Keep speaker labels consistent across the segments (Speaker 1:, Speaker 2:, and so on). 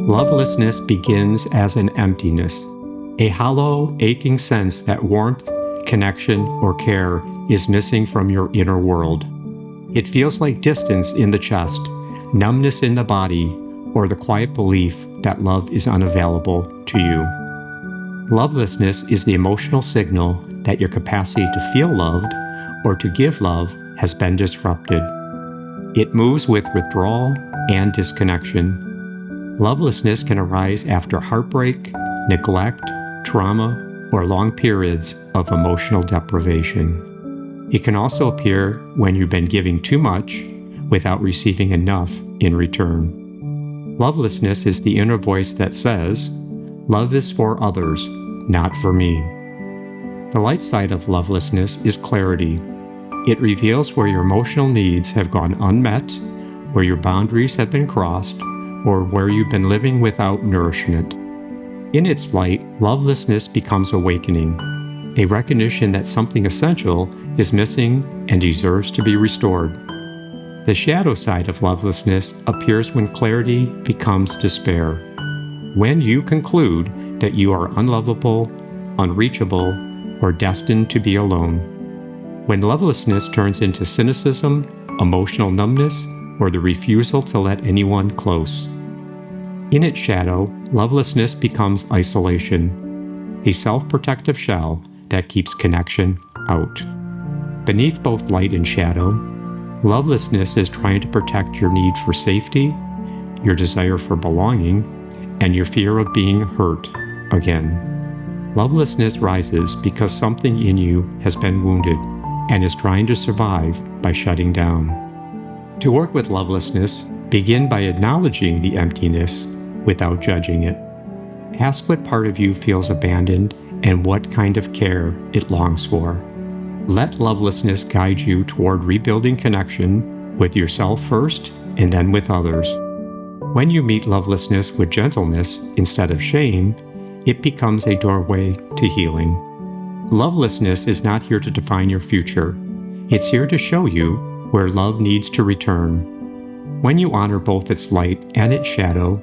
Speaker 1: Lovelessness begins as an emptiness, a hollow, aching sense that warmth, connection, or care is missing from your inner world. It feels like distance in the chest, numbness in the body, or the quiet belief that love is unavailable to you. Lovelessness is the emotional signal that your capacity to feel loved or to give love has been disrupted. It moves with withdrawal and disconnection. Lovelessness can arise after heartbreak, neglect, trauma, or long periods of emotional deprivation. It can also appear when you've been giving too much without receiving enough in return. Lovelessness is the inner voice that says, "Love is for others, not for me." The light side of lovelessness is clarity. It reveals where your emotional needs have gone unmet, where your boundaries have been crossed, or where you've been living without nourishment. In its light, lovelessness becomes awakening, a recognition that something essential is missing and deserves to be restored. The shadow side of lovelessness appears when clarity becomes despair, when you conclude that you are unlovable, unreachable, or destined to be alone. When lovelessness turns into cynicism, emotional numbness, or the refusal to let anyone close. In its shadow, lovelessness becomes isolation, a self-protective shell that keeps connection out. Beneath both light and shadow, lovelessness is trying to protect your need for safety, your desire for belonging, and your fear of being hurt again. Lovelessness rises because something in you has been wounded and is trying to survive by shutting down. To work with lovelessness, begin by acknowledging the emptiness without judging it. Ask what part of you feels abandoned and what kind of care it longs for. Let lovelessness guide you toward rebuilding connection with yourself first and then with others. When you meet lovelessness with gentleness instead of shame, it becomes a doorway to healing. Lovelessness is not here to define your future. It's here to show you where love needs to return. When you honor both its light and its shadow,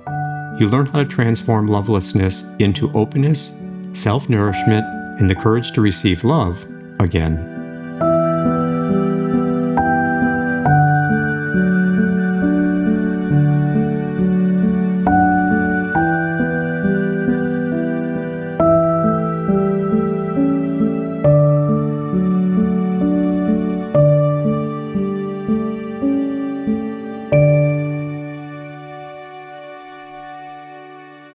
Speaker 1: you learn how to transform lovelessness into openness, self-nourishment, and the courage to receive love again.